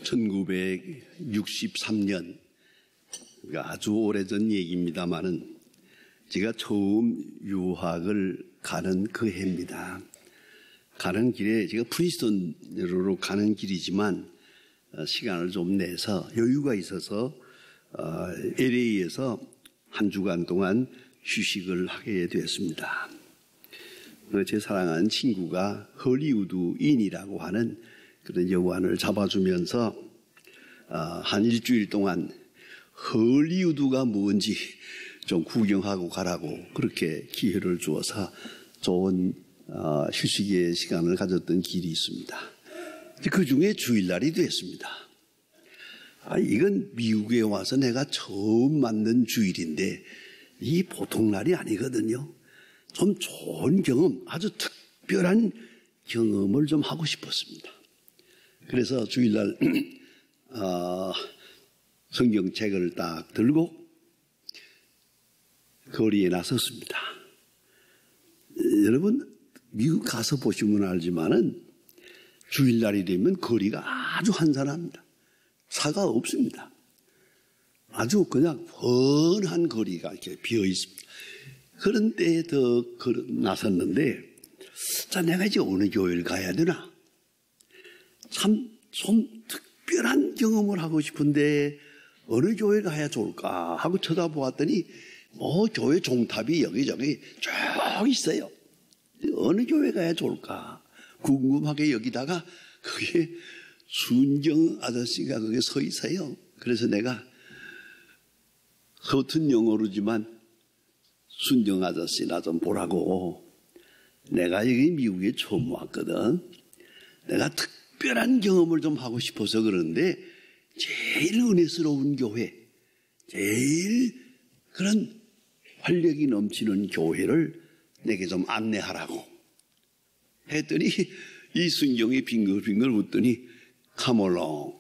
1963년, 아주 오래전 얘기입니다만은 제가 처음 유학을 가는 그 해입니다. 가는 길에 제가 프린스턴으로 가는 길이지만 시간을 좀 내서 여유가 있어서 LA에서 한 주간 동안 휴식을 하게 되었습니다. 제 사랑하는 친구가 헐리우드인이라고 하는 그런 여관을 잡아주면서 한 일주일 동안 헐리우드가 뭔지 좀 구경하고 가라고 그렇게 기회를 주어서 좋은 휴식의 시간을 가졌던 길이 있습니다. 그 중에 주일날이 됐습니다. 이건 미국에 와서 내가 처음 맞는 주일인데 이 보통 날이 아니거든요. 좀 좋은 경험, 아주 특별한 경험을 좀 하고 싶었습니다. 그래서 주일날 성경책을 딱 들고 거리에 나섰습니다. 여러분 미국 가서 보시면 알지만은 주일날이 되면 거리가 아주 한산합니다. 차가 없습니다. 아주 그냥 훤한 거리가 이렇게 비어 있습니다. 그런 때에 더 나섰는데, 자, 내가 이제 어느 교회를 가야 되나? 참, 좀 특별한 경험을 하고 싶은데, 어느 교회 가야 좋을까? 하고 쳐다보았더니, 교회 종탑이 여기저기 쭉 있어요. 어느 교회 가야 좋을까? 궁금하게 여기다가, 그게 순경 아저씨가 거기에 서 있어요. 그래서 내가, 겉은 영어로지만, 순경 아저씨 나 좀 보라고. 내가 여기 미국에 처음 왔거든. 내가 특별한 경험을 좀 하고 싶어서 그러는데 제일 은혜스러운 교회, 제일 그런 활력이 넘치는 교회를 내게 좀 안내하라고 했더니 이 순경이 빙글빙글 웃더니 카몰롱.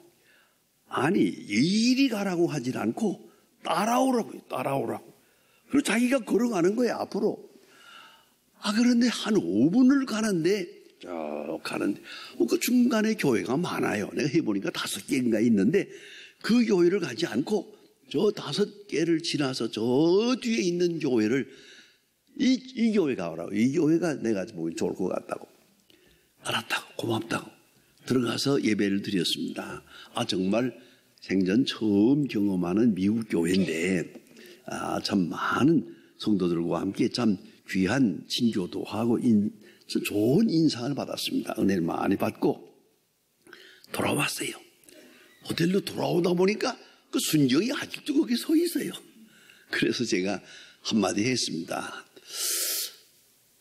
아니 이리 가라고 하질 않고 따라오라고. 그리고 자기가 걸어가는 거야, 앞으로. 그런데 한 5분을 가는데, 쭉 가는데, 그 중간에 교회가 많아요. 내가 해보니까 5개인가 있는데, 그 교회를 가지 않고, 저 5개를 지나서 저 뒤에 있는 교회를, 이 교회 가라고. 이 교회가 내가 보기 좋을 것 같다고. 알았다고, 고맙다고. 들어가서 예배를 드렸습니다. 정말 생전 처음 경험하는 미국 교회인데, 참 많은 성도들과 함께 참 귀한 친교도 하고 좋은 인상을 받았습니다. 은혜를 많이 받고 돌아왔어요. 호텔로 돌아오다 보니까 그 순경이 아직도 거기 서 있어요. 그래서 제가 한마디 했습니다.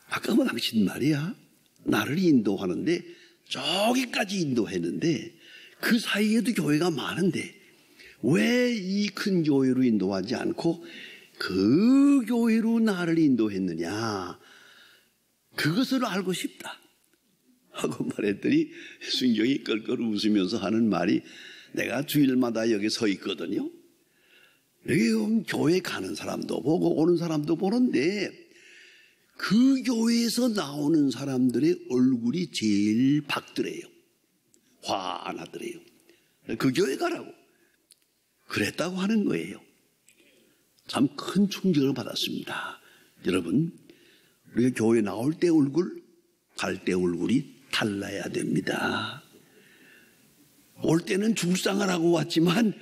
아까 당신 말이야, 나를 인도하는데 저기까지 인도했는데 그 사이에도 교회가 많은데 왜 이 큰 교회로 인도하지 않고 그 교회로 나를 인도했느냐, 그것을 알고 싶다 하고 말했더니 순경이 껄껄 웃으면서 하는 말이, 내가 주일마다 여기 서 있거든요. 여기 교회 가는 사람도 보고 오는 사람도 보는데 그 교회에서 나오는 사람들의 얼굴이 제일 밝더래요. 환하더래요. 그 교회 가라고 그랬다고 하는 거예요. 참 큰 충격을 받았습니다. 여러분, 우리가 교회 나올 때 얼굴, 갈 때 얼굴이 달라야 됩니다. 올 때는 죽상을 하고 왔지만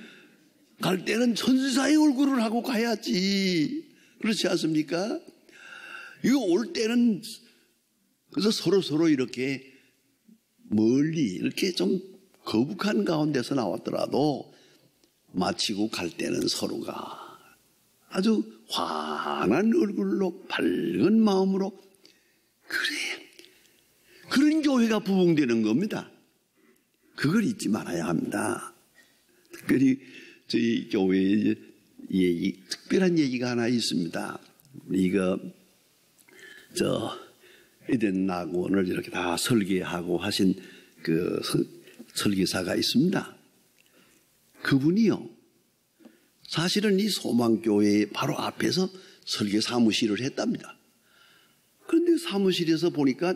갈 때는 천사의 얼굴을 하고 가야지. 그렇지 않습니까? 이거 올 때는 그래서 서로 이렇게 멀리 이렇게 좀 거북한 가운데서 나왔더라도 마치고 갈 때는 서로가 아주 환한 얼굴로 밝은 마음으로, 그래, 그런 교회가 부흥되는 겁니다. 그걸 잊지 말아야 합니다. 특별히 저희 교회에 특별한 얘기가 하나 있습니다. 이거 에덴 낙원을 이렇게 다 설계하고 하신 그 설계사가 있습니다. 그분이요, 사실은 이 소망교회 바로 앞에서 설계 사무실을 했답니다. 그런데 사무실에서 보니까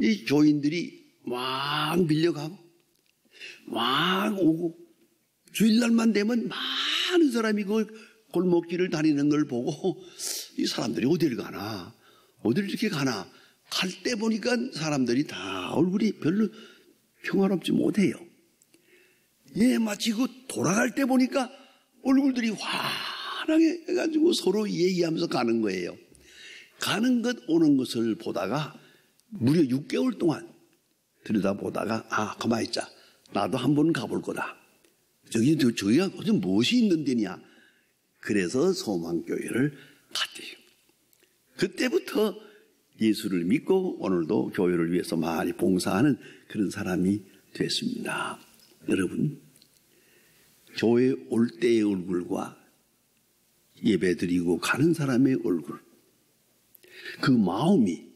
이 교인들이 막 밀려가고 막 오고 주일날만 되면 많은 사람이 그 골목길을 다니는 걸 보고 이 사람들이 어디를 가나, 어디를 이렇게 가나, 갈 때 보니까 사람들이 다 얼굴이 별로 평화롭지 못해요. 예, 마치 그 돌아갈 때 보니까 얼굴들이 환하게 해가지고 서로 얘기하면서 가는 거예요. 가는 것 오는 것을 보다가 무려 6개월 동안 들여다보다가 가만히 있자, 나도 한번 가볼 거다. 저기가 무슨 무엇이 있는 데냐. 그래서 소망교회를 갔대요. 그때부터 예수를 믿고 오늘도 교회를 위해서 많이 봉사하는 그런 사람이 됐습니다. 여러분, 교회 올 때의 얼굴과 예배 드리고 가는 사람의 얼굴, 그 마음이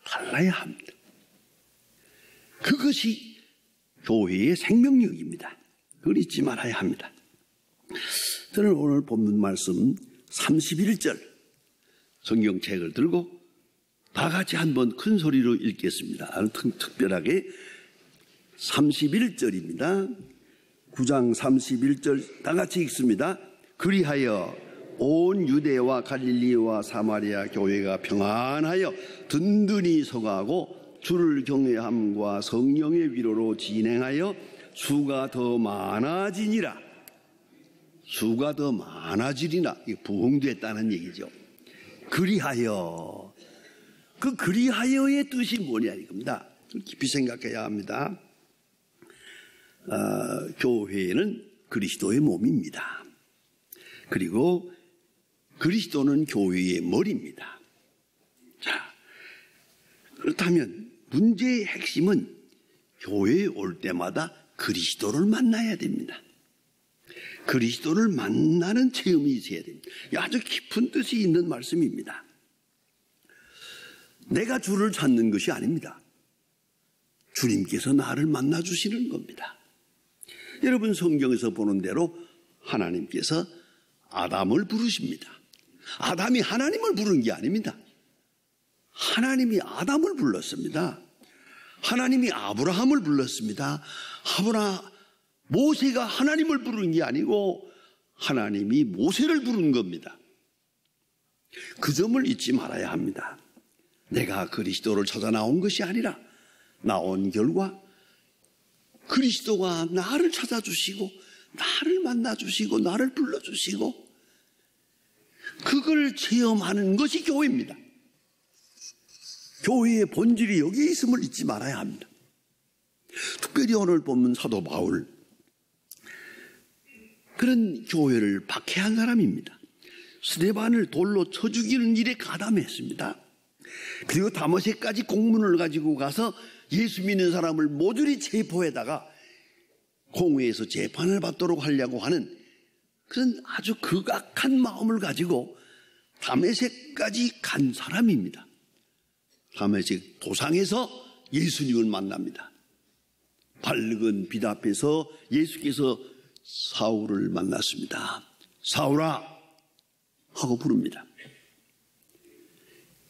달라야 합니다. 그것이 교회의 생명력입니다. 그걸 잊지 말아야 합니다. 저는 오늘 본문 말씀 31절 성경책을 들고 다 같이 한번 큰 소리로 읽겠습니다. 특별하게 31절입니다. 9장 31절 다 같이 읽습니다. 그리하여 온 유대와 갈릴리와 사마리아 교회가 평안하여 든든히 서가고 주를 경외함과 성령의 위로로 진행하여 수가 더 많아지니라. 수가 더 많아지리나. 부흥됐다는 얘기죠. 그리하여. 그 그리하여의 뜻이 뭐냐 이겁니다. 깊이 생각해야 합니다. 교회는 그리스도의 몸입니다. 그리고 그리스도는 교회의 머리입니다. 자, 그렇다면 문제의 핵심은 교회에 올 때마다 그리스도를 만나야 됩니다. 그리스도를 만나는 체험이 있어야 됩니다. 아주 깊은 뜻이 있는 말씀입니다. 내가 주를 찾는 것이 아닙니다. 주님께서 나를 만나주시는 겁니다. 여러분, 성경에서 보는 대로 하나님께서 아담을 부르십니다. 아담이 하나님을 부른 게 아닙니다. 하나님이 아담을 불렀습니다. 하나님이 아브라함을 불렀습니다. 모세가 하나님을 부른 게 아니고 하나님이 모세를 부른 겁니다. 그 점을 잊지 말아야 합니다. 내가 그리스도를 찾아 나온 것이 아니라 나온 결과 그리스도가 나를 찾아주시고 나를 만나주시고 나를 불러주시고 그걸 체험하는 것이 교회입니다. 교회의 본질이 여기에 있음을 잊지 말아야 합니다. 특별히 오늘 보면 사도 바울, 그런 교회를 박해한 사람입니다. 스데반을 돌로 쳐 죽이는 일에 가담했습니다. 그리고 다메섹까지 공문을 가지고 가서 예수 믿는 사람을 모조리 체포해다가 공회에서 재판을 받도록 하려고 하는 그런 아주 극악한 마음을 가지고 다메섹까지 간 사람입니다. 다메섹 도상에서 예수님을 만납니다. 밝은 빛 앞에서 예수께서 사울을 만났습니다. 사울아 하고 부릅니다.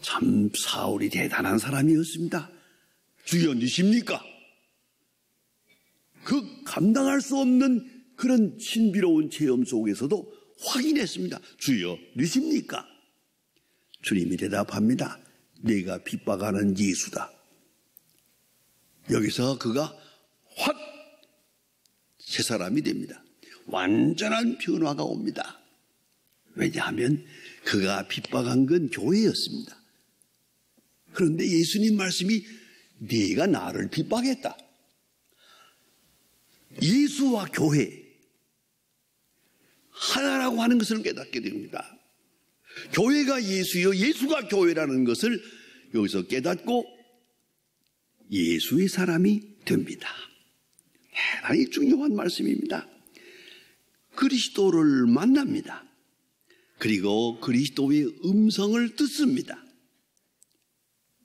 참 사울이 대단한 사람이었습니다. 주여 니십니까? 그 감당할 수 없는 그런 신비로운 체험 속에서도 확인했습니다. 주여 니십니까? 주님이 대답합니다. 내가 핍박하는 예수다. 여기서 그가 확 새 사람이 됩니다. 완전한 변화가 옵니다. 왜냐하면 그가 핍박한 건 교회였습니다. 그런데 예수님 말씀이 네가 나를 핍박했다. 예수와 교회 하나라고 하는 것을 깨닫게 됩니다. 교회가 예수요 예수가 교회라는 것을 여기서 깨닫고 예수의 사람이 됩니다. 대단히 중요한 말씀입니다. 그리스도를 만납니다. 그리고 그리스도의 음성을 듣습니다.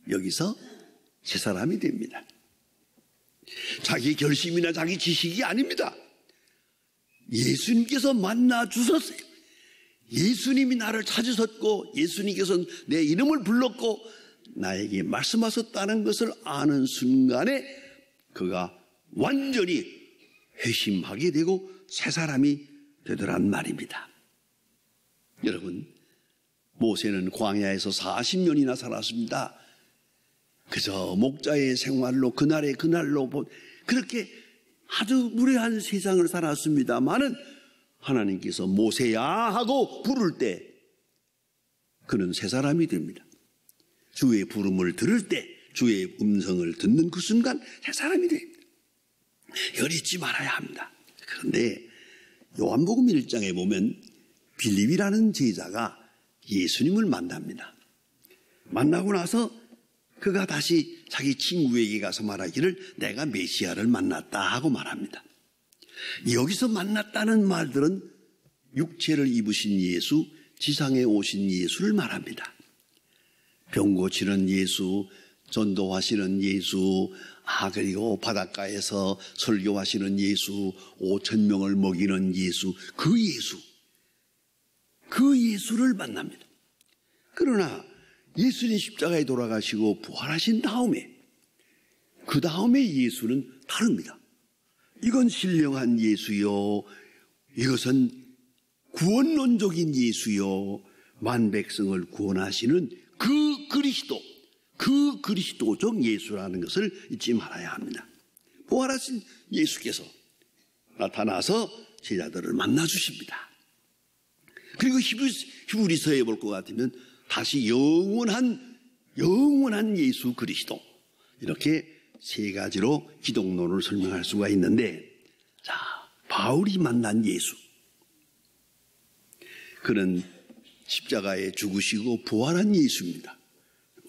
여기서 새 사람이 됩니다. 자기 결심이나 자기 지식이 아닙니다. 예수님께서 만나 주셨어요. 예수님이 나를 찾으셨고 예수님께서 내 이름을 불렀고 나에게 말씀하셨다는 것을 아는 순간에 그가 완전히 회심하게 되고 새 사람이 되더란 말입니다. 여러분, 모세는 광야에서 40년이나 살았습니다. 그저 목자의 생활로 그날로 그렇게 아주 무례한 세상을 살았습니다마는 하나님께서 모세야 하고 부를 때 그는 새 사람이 됩니다. 주의 부름을 들을 때, 주의 음성을 듣는 그 순간 새 사람이 됩니다. 이걸 잊지 말아야 합니다. 그런데 요한복음 1장에 보면 빌립이라는 제자가 예수님을 만납니다. 만나고 나서 그가 다시 자기 친구에게 가서 말하기를 내가 메시아를 만났다 하고 말합니다. 여기서 만났다는 말들은 육체를 입으신 예수, 지상에 오신 예수를 말합니다. 병 고치는 예수, 전도하시는 예수, 그리고 바닷가에서 설교하시는 예수, 5,000명을 먹이는 예수, 그 예수를 만납니다. 그러나 예수님 십자가에 돌아가시고 부활하신 다음에 그 다음에 예수는 다릅니다. 이건 신령한 예수요, 이것은 구원론적인 예수요, 만백성을 구원하시는 그 그리스도적 예수라는 것을 잊지 말아야 합니다. 부활하신 예수께서 나타나서 제자들을 만나 주십니다. 그리고 히브리서에 볼 것 같으면 다시 영원한 예수 그리스도, 이렇게 세 가지로 기독론을 설명할 수가 있는데, 자, 바울이 만난 예수, 그는 십자가에 죽으시고 부활한 예수입니다.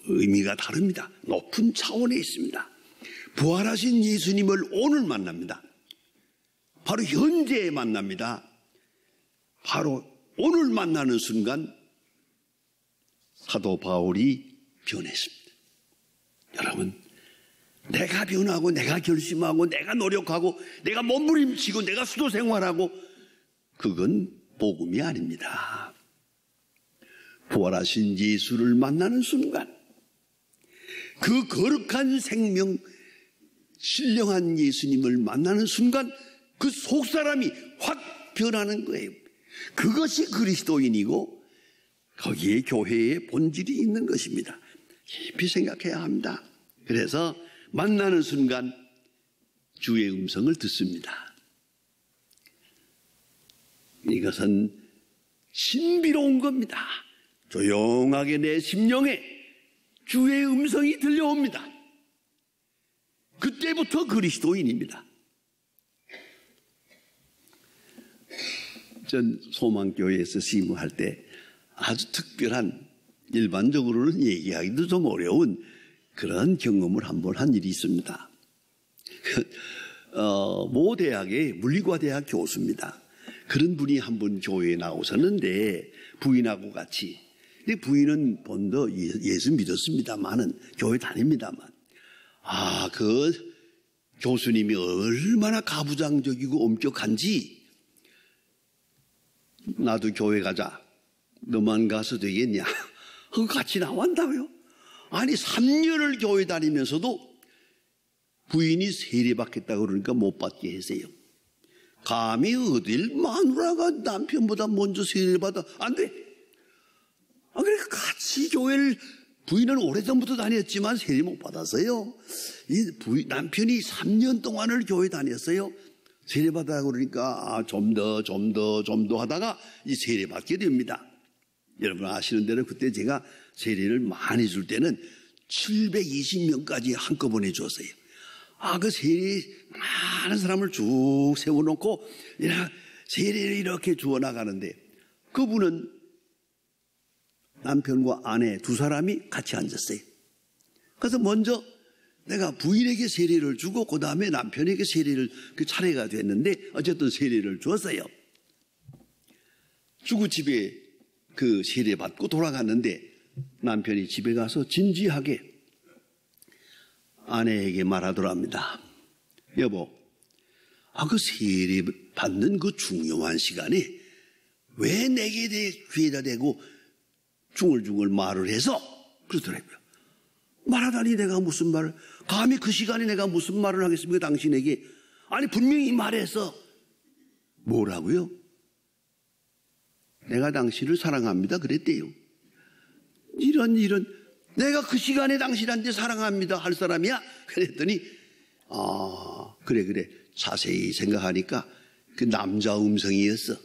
의미가 다릅니다. 높은 차원에 있습니다. 부활하신 예수님을 오늘 만납니다. 바로 현재에 만납니다. 바로 오늘 만나는 순간 사도 바울이 변했습니다. 여러분, 내가 변하고 내가 결심하고 내가 노력하고 내가 몸부림치고 내가 수도 생활하고 그건 복음이 아닙니다. 부활하신 예수를 만나는 순간 그 거룩한 생명, 신령한 예수님을 만나는 순간 그 속사람이 확 변하는 거예요. 그것이 그리스도인이고 거기에 교회의 본질이 있는 것입니다. 깊이 생각해야 합니다. 그래서 만나는 순간 주의 음성을 듣습니다. 이것은 신비로운 겁니다. 조용하게 내 심령에 주의 음성이 들려옵니다. 그때부터 그리스도인입니다. 전 소망교회에서 시무할 때 아주 특별한, 일반적으로는 얘기하기도 좀 어려운 그런 경험을 한번 한 일이 있습니다. 모 대학의 물리과대학 교수입니다. 그런 분이 한 분 교회에 나오셨는데 부인하고 같이, 근데 부인은 본도 예수 믿었습니다만은 교회 다닙니다만, 그 교수님이 얼마나 가부장적이고 엄격한지, 나도 교회 가자, 너만 가서 되겠냐, 같이 나온다고요. 아니 3년을 교회 다니면서도 부인이 세례받겠다고 그러니까 못 받게 하세요. 감히 어딜 마누라가 남편보다 먼저 세례받아, 안 돼. 그러니까 같이 교회를, 부인은 오래전부터 다녔지만 세례 못 받았어요. 남편이 3년 동안을 교회 다녔어요. 세례받으라고 그러니까 좀 더 하다가 이 세례받게 됩니다. 여러분 아시는 대로 그때 제가 세례를 많이 줄 때는 720명까지 한꺼번에 줬어요. 그 세례 많은 사람을 쭉 세워놓고 세례를 이렇게 주어 나가는데, 그분은 남편과 아내 두 사람이 같이 앉았어요. 그래서 먼저 내가 부인에게 세례를 주고 그 다음에 남편에게 세례를, 그 차례가 됐는데 어쨌든 세례를 줬어요. 주고 집에 그 세례 받고 돌아갔는데 남편이 집에 가서 진지하게 아내에게 말하더랍니다. 여보, 그 세례 받는 그 중요한 시간에 왜 내게 귀에다 대고 중얼중얼 말을 해서 그러더라고요. 말하다니 내가 무슨 말을, 감히 그 시간에 내가 무슨 말을 하겠습니까 당신에게. 아니 분명히 말해서 뭐라고요? 내가 당신을 사랑합니다 그랬대요. 이런 내가 그 시간에 당신한테 사랑합니다 할 사람이야? 그랬더니 그래 자세히 생각하니까 그 남자 음성이었어.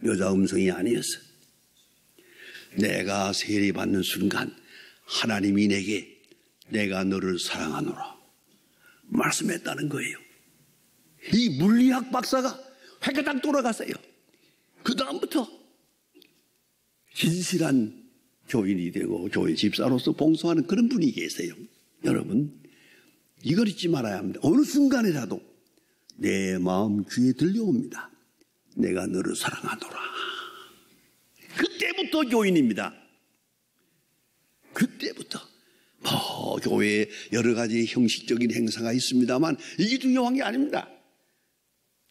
여자 음성이 아니었어. 내가 세례받는 순간 하나님이 내게 내가 너를 사랑하노라 말씀했다는 거예요. 이 물리학 박사가 회가닥 돌아갔어요. 그 다음부터 진실한 교인이 되고 교회 집사로서 봉사하는 그런 분이 계세요. 여러분 이걸 잊지 말아야 합니다. 어느 순간이라도 내 마음 귀에 들려옵니다. 내가 너를 사랑하노라. 그때부터 교인입니다. 그때부터 교회에 여러 가지 형식적인 행사가 있습니다만 이게 중요한 게 아닙니다.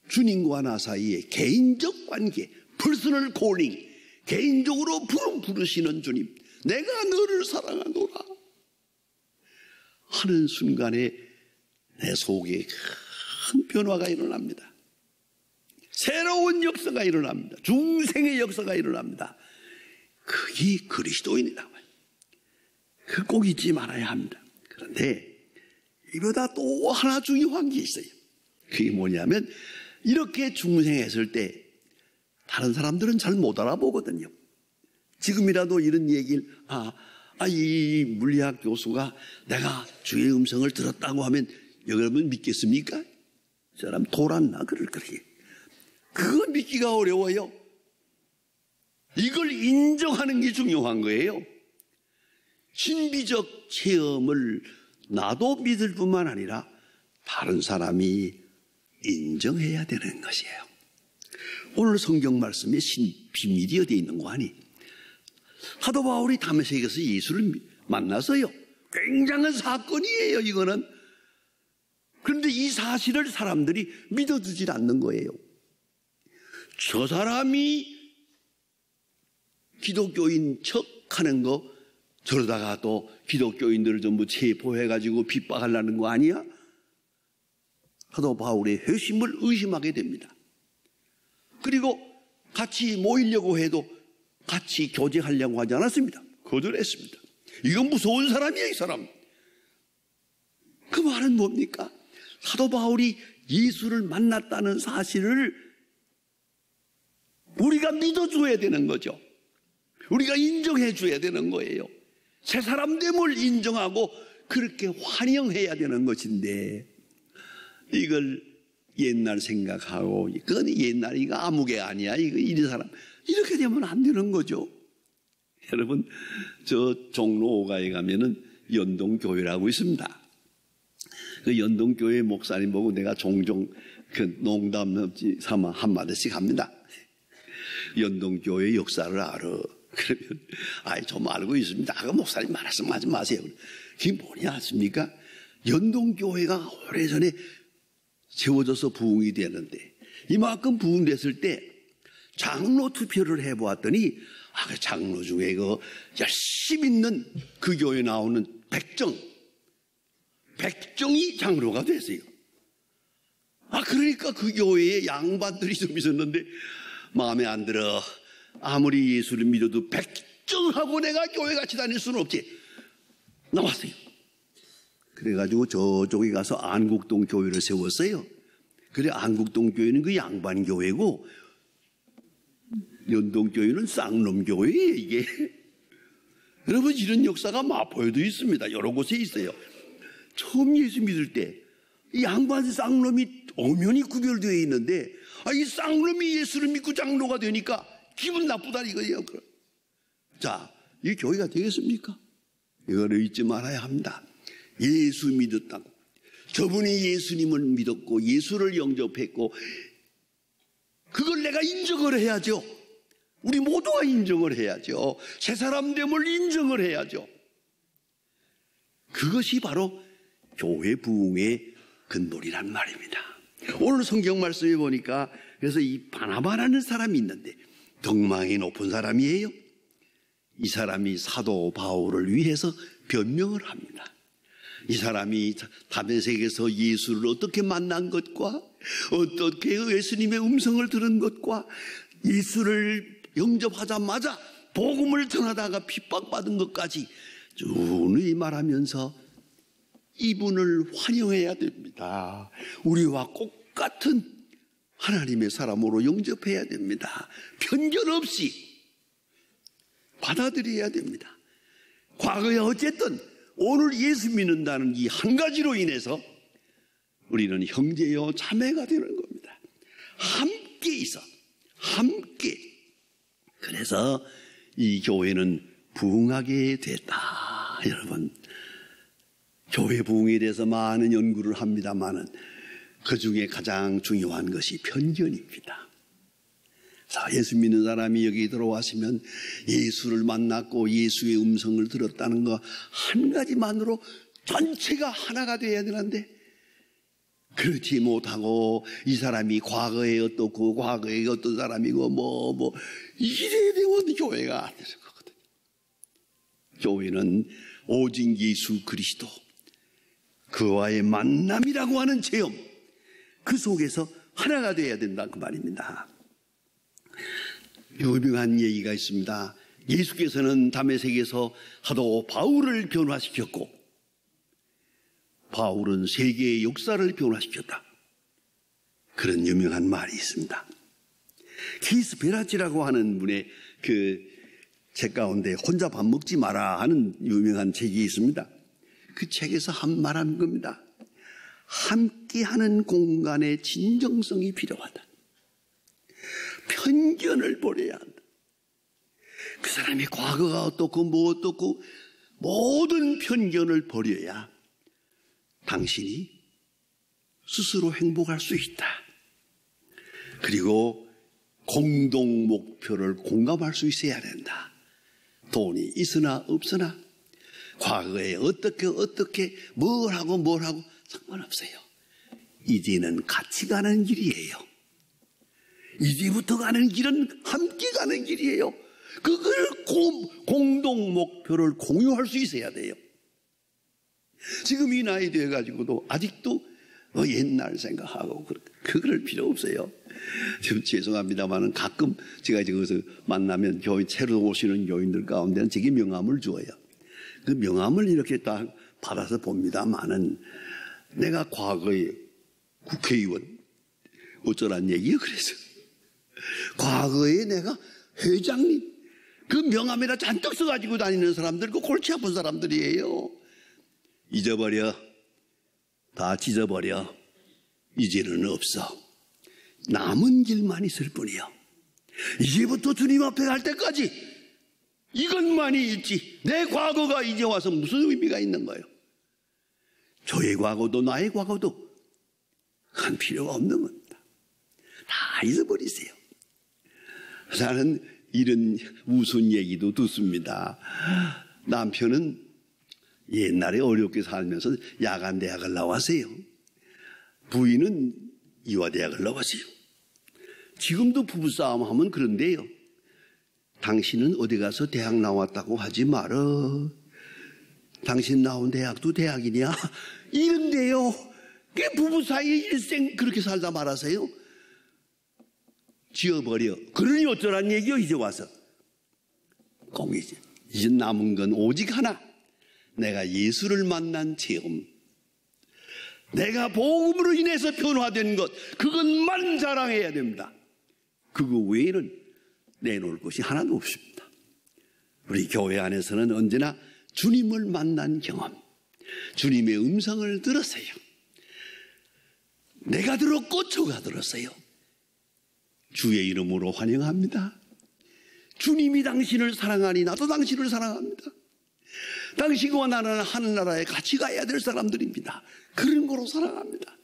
주님과 나 사이의 개인적 관계, 퍼스널 콜링, 개인적으로 부르시는 주님, 내가 너를 사랑하노라 하는 순간에 내 속에 큰 변화가 일어납니다. 새로운 역사가 일어납니다. 중생의 역사가 일어납니다. 그게 그리스도인이라고 해요. 그 꼭 잊지 말아야 합니다. 그런데 이보다 또 하나 중요한 게 있어요. 그게 뭐냐면 이렇게 중생했을 때 다른 사람들은 잘 못 알아보거든요. 지금이라도 이런 얘기를 이 물리학 교수가 내가 주의 음성을 들었다고 하면 여러분 믿겠습니까? 저 사람 돌았나? 그렇게. 그거 믿기가 어려워요. 이걸 인정하는 게 중요한 거예요. 신비적 체험을 나도 믿을 뿐만 아니라 다른 사람이 인정해야 되는 것이에요. 오늘 성경 말씀에 비밀이 어디에 있는 거 아니? 사도 바울이 다메섹에서 예수를 만나서요. 굉장한 사건이에요, 이거는. 그런데 이 사실을 사람들이 믿어주질 않는 거예요. 저 사람이 기독교인 척 하는 거, 저러다가 또 기독교인들을 전부 체포해가지고 핍박하려는 거 아니야? 사도 바울의 회심을 의심하게 됩니다. 그리고 같이 모이려고 해도 같이 교제하려고 하지 않았습니다. 거절했습니다. 이건 무서운 사람이에요, 이 사람. 그 말은 뭡니까? 사도 바울이 예수를 만났다는 사실을 우리가 믿어줘야 되는 거죠. 우리가 인정해 줘야 되는 거예요. 새 사람됨을 인정하고 그렇게 환영해야 되는 것인데 이걸 옛날 생각하고 그건 옛날 이거 아무개 아니야. 이거 이 사람 이렇게 되면 안 되는 거죠. 여러분 저 종로 5가에 가면은 연동교회라고 있습니다. 그 연동교회 목사님 보고 내가 종종 그 농담 삼아 한마디씩 합니다. 연동교회 역사를 알아. 그러면 좀 알고 있습니다. 그 목사님 말씀하지 마세요. 그게 뭐냐 아십니까? 연동교회가 오래전에 세워져서 부흥이 되는데 이만큼 부흥됐을 때 장로 투표를 해보았더니 그 장로 중에 그 열심히 있는 그 교회 나오는 백정이 장로가 됐어요. 그러니까 그 교회에 양반들이 좀 있었는데 마음에 안 들어. 아무리 예수를 믿어도 백정하고 내가 교회 같이 다닐 수는 없지. 나왔어요. 그래가지고 저쪽에 가서 안국동 교회를 세웠어요. 그래 안국동 교회는 그 양반 교회고 연동교회는 쌍놈 교회예요, 이게. 여러분 이런 역사가 마포에도 있습니다. 여러 곳에 있어요. 처음 예수 믿을 때 이 양반 쌍놈이 엄연히 구별되어 있는데 이 쌍놈이 예수를 믿고 장로가 되니까 기분 나쁘다 이거예요. 자, 이 교회가 되겠습니까? 이거를 잊지 말아야 합니다. 예수 믿었다고. 저분이 예수님을 믿었고 예수를 영접했고 그걸 내가 인정을 해야죠. 우리 모두가 인정을 해야죠. 새 사람됨을 인정을 해야죠. 그것이 바로 교회 부흥의 근본이란 말입니다. 오늘 성경 말씀에 보니까 그래서 이 바나바라는 사람이 있는데 덕망이 높은 사람이에요. 이 사람이 사도 바울을 위해서 변명을 합니다. 이 사람이 다메섹에서 예수를 어떻게 만난 것과 어떻게 예수님의 음성을 들은 것과 예수를 영접하자마자 복음을 전하다가 핍박받은 것까지 쭉 말하면서 이분을 환영해야 됩니다. 우리와 똑같은 하나님의 사람으로 영접해야 됩니다. 편견 없이 받아들여야 됩니다. 과거에 어쨌든 오늘 예수 믿는다는 이 한 가지로 인해서 우리는 형제요 자매가 되는 겁니다. 함께 있어. 함께. 그래서 이 교회는 부흥하게 됐다. 여러분, 교회 부흥에 대해서 많은 연구를 합니다만은 그 중에 가장 중요한 것이 편견입니다. 예수 믿는 사람이 여기 들어왔으면 예수를 만났고 예수의 음성을 들었다는 거 한 가지만으로 전체가 하나가 되어야 되는데 그렇지 못하고 이 사람이 과거에 어떻고 과거에 어떤 사람이고 이래 되면 교회가 안 되는 거거든요. 교회는 오직 예수 그리스도 그와의 만남이라고 하는 체험 그 속에서 하나가 되어야 된다 그 말입니다. 유명한 얘기가 있습니다. 예수께서는 다메섹에서 하도 바울을 변화시켰고 바울은 세계의 역사를 변화시켰다. 그런 유명한 말이 있습니다. 키스 베라치라고 하는 분의 그 책 가운데 혼자 밥 먹지 마라 하는 유명한 책이 있습니다. 그 책에서 한 말한 겁니다. 함께하는 공간에 진정성이 필요하다. 편견을 버려야 한다. 그 사람의 과거가 어떻고 뭐 어떻고 모든 편견을 버려야 당신이 스스로 행복할 수 있다. 그리고 공동 목표를 공감할 수 있어야 된다. 돈이 있으나 없으나 과거에 어떻게 뭘 하고 상관없어요. 이제는 같이 가는 길이에요. 이제부터 가는 길은 함께 가는 길이에요. 그걸 공동 목표를 공유할 수 있어야 돼요. 지금 이 나이 돼가지고도 아직도 옛날 생각하고 그럴 필요 없어요. 좀 죄송합니다만은 가끔 제가 저기서 만나면 교회 새로 오시는 교인들 가운데는 제게 명함을 줘요. 그 명함을 이렇게 딱 받아서 봅니다만은 내가 과거에 국회의원 어쩌란 얘기예요. 그래서 과거에 내가 회장님 그 명함에다 잔뜩 써가지고 다니는 사람들 그 골치 아픈 사람들이에요. 잊어버려. 다 찢어버려. 이제는 없어. 남은 길만 있을 뿐이요. 이제부터 주님 앞에 갈 때까지 이것만이 있지 내 과거가 이제 와서 무슨 의미가 있는 거예요. 저의 과거도 나의 과거도 한 필요가 없는 겁니다. 다 잊어버리세요. 나는 이런 우스운 얘기도 듣습니다. 남편은 옛날에 어렵게 살면서 야간대학을 나왔어요. 부인은 이화대학을 나왔어요. 지금도 부부싸움 하면 그런데요. 당신은 어디 가서 대학 나왔다고 하지 말어. 당신 나온 대학도 대학이냐? 이런데요. 그 부부 사이에 일생 그렇게 살다 말아서요. 지어버려. 그러니 어쩌란 얘기요 이제 와서. 공이지. 이제 남은 건 오직 하나. 내가 예수를 만난 체험. 내가 복음으로 인해서 변화된 것. 그것만 자랑해야 됩니다. 그거 외에는 내놓을 것이 하나도 없습니다. 우리 교회 안에서는 언제나 주님을 만난 경험. 주님의 음성을 들었어요. 내가 들었고 저가 들었어요. 주의 이름으로 환영합니다. 주님이 당신을 사랑하니 나도 당신을 사랑합니다. 당신과 나는 하늘나라에 같이 가야 될 사람들입니다. 그런 거로 사랑합니다.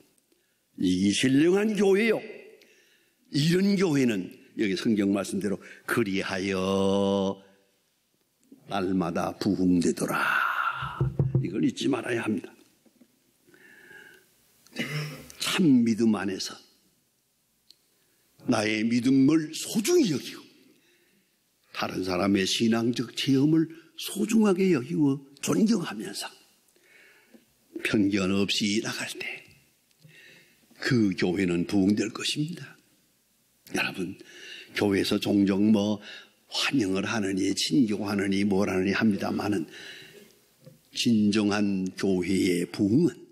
이 신령한 교회요. 이런 교회는 여기 성경 말씀대로 그리하여 날마다 부흥되더라. 이걸 잊지 말아야 합니다. 참 믿음 안에서 나의 믿음을 소중히 여기고 다른 사람의 신앙적 체험을 소중하게 여기고 존경하면서 편견 없이 나갈 때 그 교회는 부흥될 것입니다. 여러분, 교회에서 종종 환영을 하느니 친교하느니 뭐라느니 합니다마는 진정한 교회의 부흥은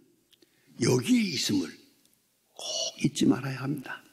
여기에 있음을 꼭 잊지 말아야 합니다.